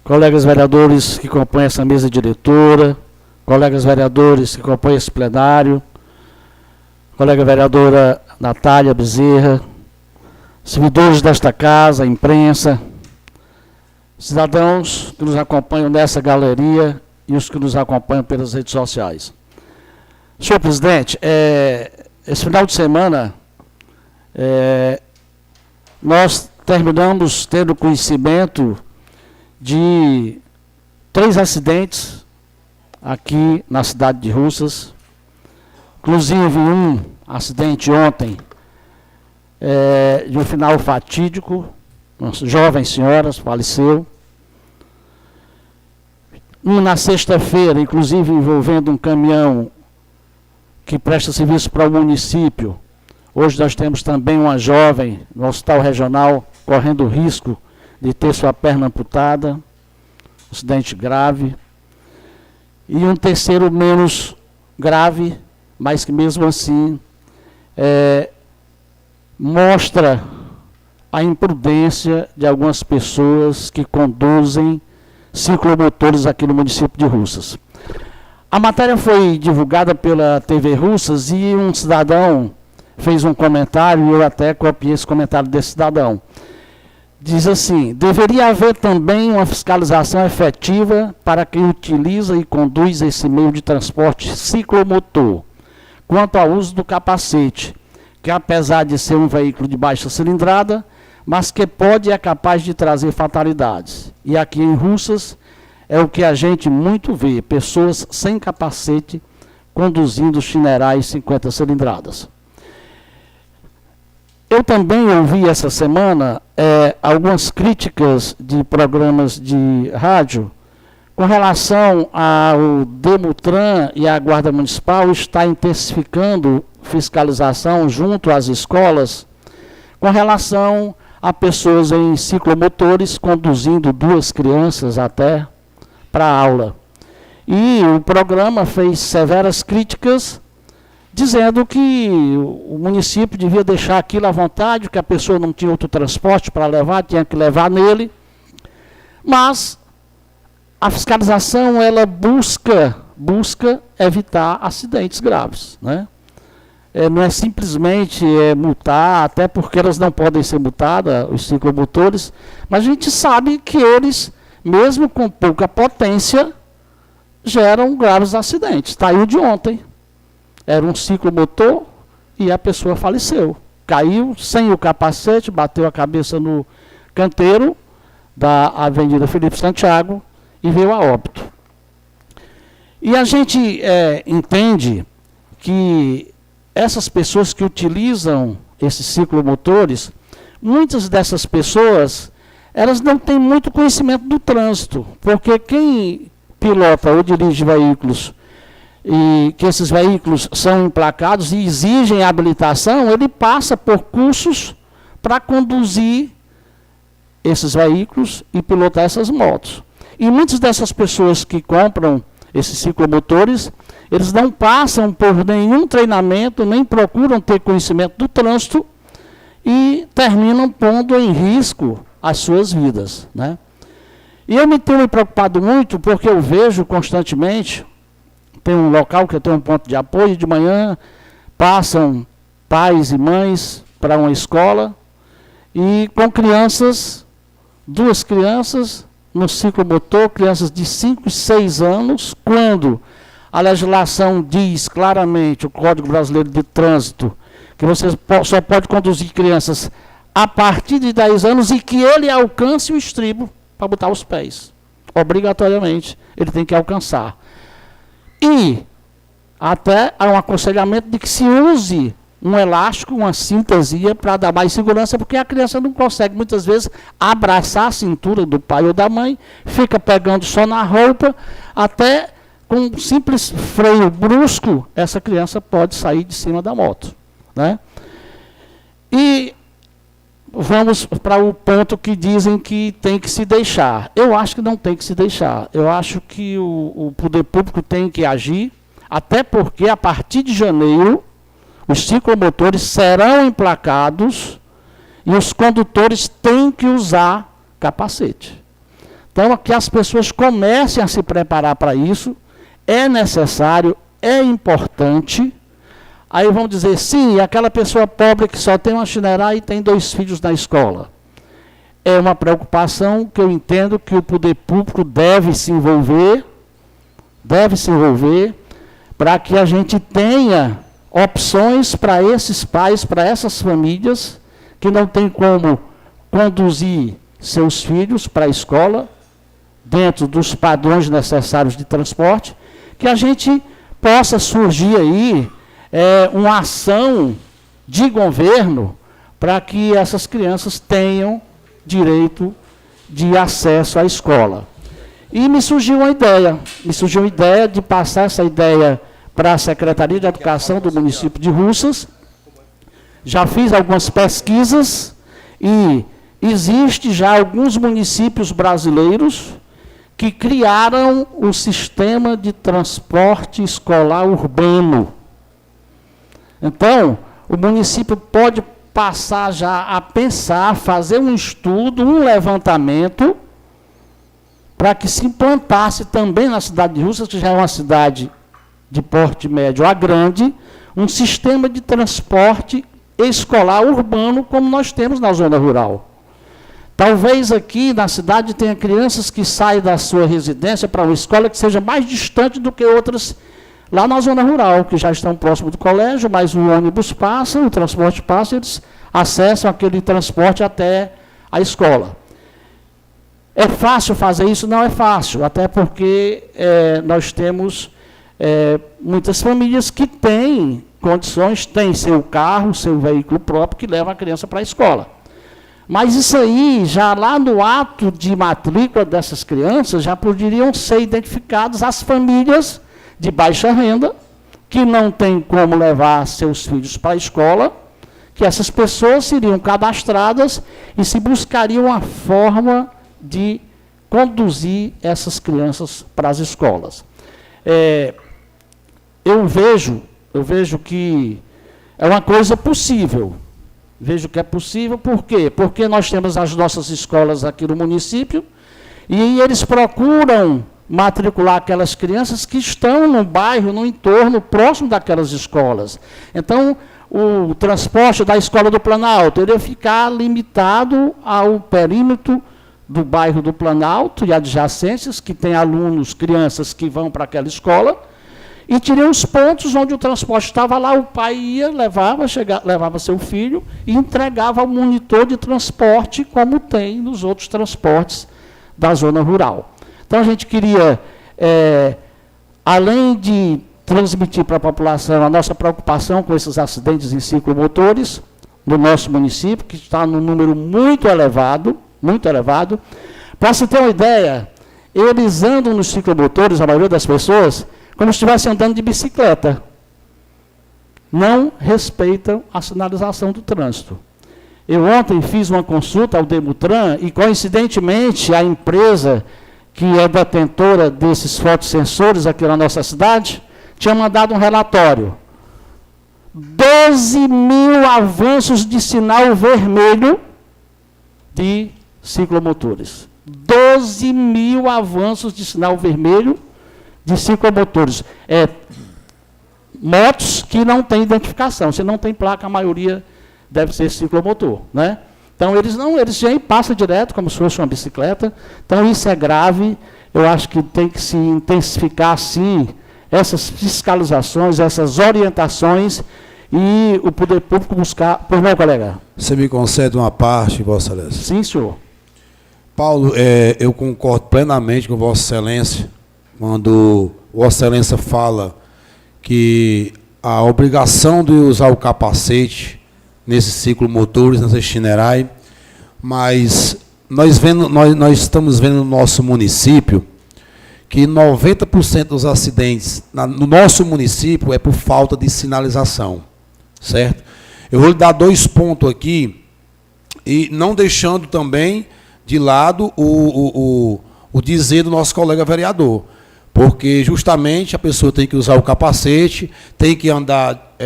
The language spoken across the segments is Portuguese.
colegas vereadores que compõem essa mesa diretora, colegas vereadores que compõem esse plenário, colega vereadora Natália Bezerra, servidores desta casa, imprensa, cidadãos que nos acompanham nessa galeria e os que nos acompanham pelas redes sociais. Senhor presidente, esse final de semana, nós terminamos tendo conhecimento de 3 acidentes aqui na cidade de Russas, inclusive um acidente ontem, de um final fatídico, uma jovem senhora faleceu. Um na sexta-feira, inclusive envolvendo um caminhão que presta serviço para o município. Hoje nós temos também uma jovem no hospital regional correndo o risco de ter sua perna amputada, acidente grave. E um terceiro menos grave, mas que mesmo assim mostra a imprudência de algumas pessoas que conduzem ciclomotores aqui no município de Russas. A matéria foi divulgada pela TV Russas e um cidadão fez um comentário, e eu até copiei esse comentário desse cidadão. Diz assim: deveria haver também uma fiscalização efetiva para quem utiliza e conduz esse meio de transporte ciclomotor, quanto ao uso do capacete, que apesar de ser um veículo de baixa cilindrada, mas que pode e é capaz de trazer fatalidades. E aqui em Russas é o que a gente muito vê, pessoas sem capacete conduzindo chinerais 50 cilindradas. Eu também ouvi essa semana algumas críticas de programas de rádio com relação ao Demutran e a Guarda Municipal está intensificando fiscalização junto às escolas com relação a pessoas em ciclomotores conduzindo 2 crianças até para a aula. E o programa fez severas críticas, dizendo que o município devia deixar aquilo à vontade, que a pessoa não tinha outro transporte para levar, tinha que levar nele. Mas a fiscalização, ela busca evitar acidentes graves, né? Não é simplesmente multar, até porque elas não podem ser multadas, os ciclomotores, mas a gente sabe que eles, mesmo com pouca potência, geram graves acidentes. Está aí o de ontem. Era um ciclomotor e a pessoa faleceu. Caiu sem o capacete, bateu a cabeça no canteiro da Avenida Felipe Santiago e veio a óbito. E a gente entende que essas pessoas que utilizam esses ciclomotores, muitas dessas pessoas, elas não têm muito conhecimento do trânsito, porque quem pilota ou dirige veículos e que esses veículos são emplacados e exigem habilitação, ele passa por cursos para conduzir esses veículos e pilotar essas motos. E muitas dessas pessoas que compram esses ciclomotores, eles não passam por nenhum treinamento, nem procuram ter conhecimento do trânsito e terminam pondo em risco as suas vidas, né? E eu me tenho preocupado muito porque eu vejo constantemente, tem um local que eu tenho um ponto de apoio, de manhã passam pais e mães para uma escola e com crianças, 2 crianças no ciclomotor, crianças de 5 e 6 anos, quando a legislação diz claramente, o Código Brasileiro de Trânsito, que você só pode conduzir crianças a partir de 10 anos e que ele alcance o estribo para botar os pés. Obrigatoriamente, ele tem que alcançar. E até há um aconselhamento de que se use um elástico, uma cintazinha para dar mais segurança, porque a criança não consegue, muitas vezes, abraçar a cintura do pai ou da mãe, fica pegando só na roupa, até com um simples freio brusco, essa criança pode sair de cima da moto, né? E vamos para o ponto que dizem que tem que se deixar. Eu acho que não tem que se deixar. Eu acho que o poder público tem que agir, até porque a partir de janeiro os ciclomotores serão emplacados e os condutores têm que usar capacete. Então, que as pessoas comecem a se preparar para isso, é necessário, é importante. Aí vão dizer, sim, aquela pessoa pobre que só tem uma chinelagem e tem 2 filhos na escola. É uma preocupação que eu entendo que o poder público deve se envolver, para que a gente tenha opções para esses pais, para essas famílias, que não tem como conduzir seus filhos para a escola, dentro dos padrões necessários de transporte, que a gente possa surgir aí uma ação de governo para que essas crianças tenham direito de acesso à escola. E me surgiu uma ideia de passar essa ideia para a Secretaria de Educação do município de Russas. Já fiz algumas pesquisas e existe já alguns municípios brasileiros que criaram o sistema de transporte escolar urbano. Então, o município pode passar já a pensar, fazer um estudo, um levantamento, para que se implantasse também na cidade de Russas, que já é uma cidade de porte médio a grande, um sistema de transporte escolar urbano, como nós temos na zona rural. Talvez aqui na cidade tenha crianças que saem da sua residência para uma escola que seja mais distante do que outras lá na zona rural, que já estão próximo do colégio, mas o ônibus passa, o transporte passa, eles acessam aquele transporte até a escola. É fácil fazer isso? Não é fácil, até porque nós temos muitas famílias que têm condições, têm seu carro, seu veículo próprio, que leva a criança para a escola. Mas isso aí, já lá no ato de matrícula dessas crianças, já poderiam ser identificadas as famílias de baixa renda, que não têm como levar seus filhos para a escola, que essas pessoas seriam cadastradas e se buscaria uma forma de conduzir essas crianças para as escolas. Eu vejo que é uma coisa possível. Vejo que é possível, por quê? Porque nós temos as nossas escolas aqui no município e eles procuram matricular aquelas crianças que estão no bairro, no entorno, próximo daquelas escolas. Então, o transporte da Escola do Planalto iria ficar limitado ao perímetro do bairro do Planalto e adjacências, que tem alunos, crianças que vão para aquela escola, e teriam os pontos onde o transporte estava lá, o pai ia, levava seu filho e entregava ao monitor de transporte, como tem nos outros transportes da zona rural. Então, a gente queria, além de transmitir para a população a nossa preocupação com esses acidentes em ciclomotores, no nosso município, que está num número muito elevado, para se ter uma ideia, eles andam nos ciclomotores, a maioria das pessoas, como se estivessem andando de bicicleta. Não respeitam a sinalização do trânsito. Eu ontem fiz uma consulta ao Demutran e, coincidentemente, a empresa que é detentora desses fotossensores aqui na nossa cidade, tinha mandado um relatório. 12 mil avanços de sinal vermelho de ciclomotores. 12 mil avanços de sinal vermelho de ciclomotores. Motos que não têm identificação. Se não tem placa, a maioria deve ser ciclomotor, né? Então, eles já passam direto, como se fosse uma bicicleta. Então, isso é grave. Eu acho que tem que se intensificar, sim, essas fiscalizações, essas orientações, e o poder público buscar... Pois não, colega? Você me concede uma parte, Vossa Excelência? Sim, senhor. Paulo, eu concordo plenamente com Vossa Excelência, quando Vossa Excelência fala que a obrigação de usar o capacete nesses ciclomotores, nessa itinerária, mas nós estamos vendo no nosso município que 90% dos acidentes no nosso município é por falta de sinalização, certo? Eu vou lhe dar 2 pontos aqui, e não deixando também de lado o dizer do nosso colega vereador, porque justamente a pessoa tem que usar o capacete, tem que andar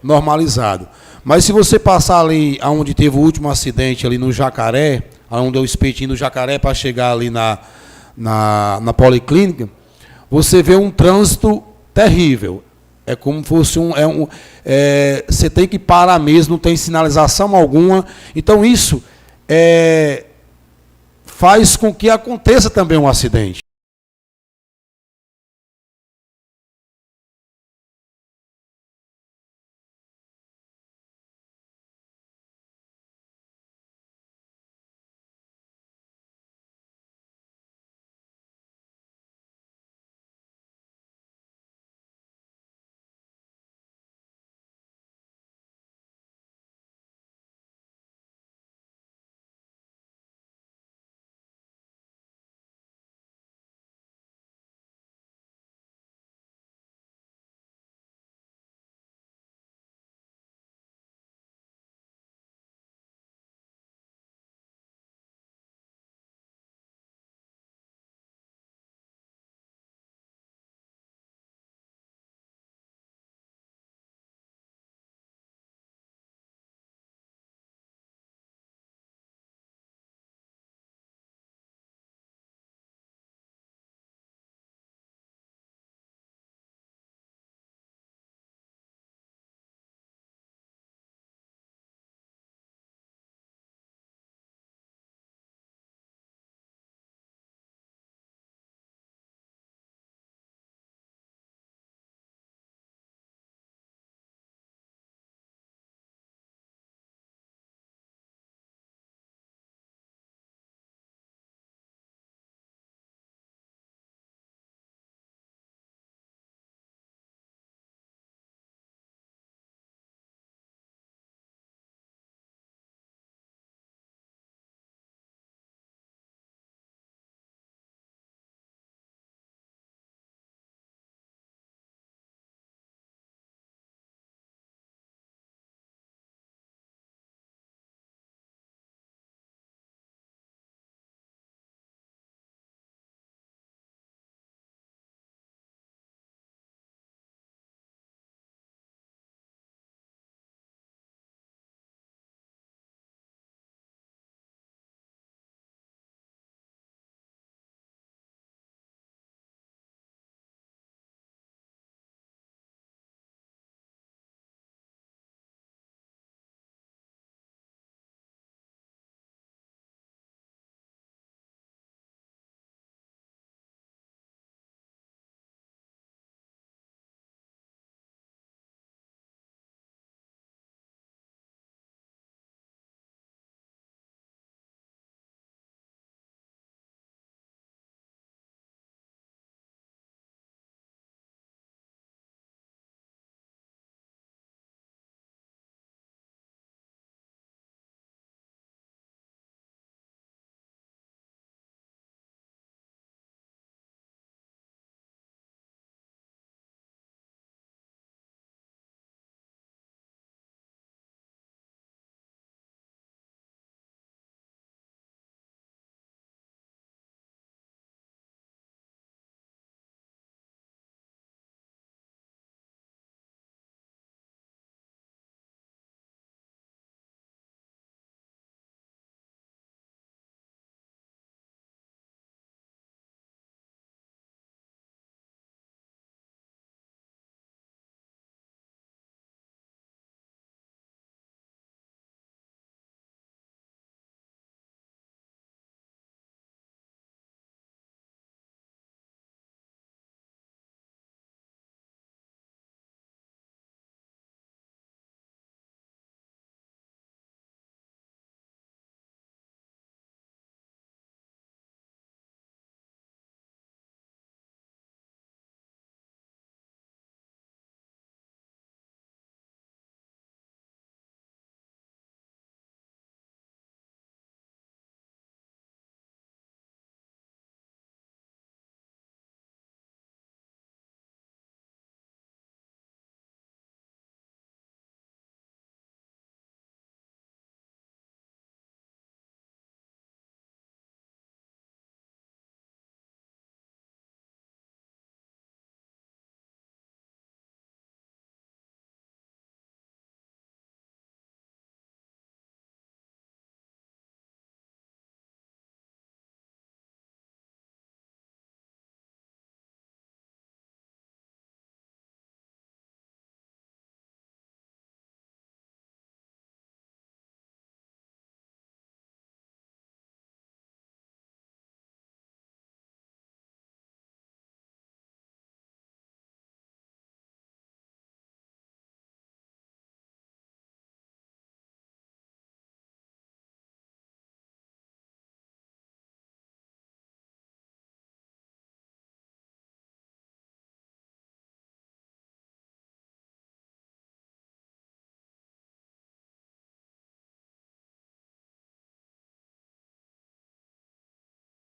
normalizado. Mas se você passar ali onde teve o último acidente, ali no Jacaré, onde é o espetinho do Jacaré, para chegar ali na na policlínica, você vê um trânsito terrível. É como se fosse você tem que parar mesmo, não tem sinalização alguma. Então, isso faz com que aconteça também um acidente.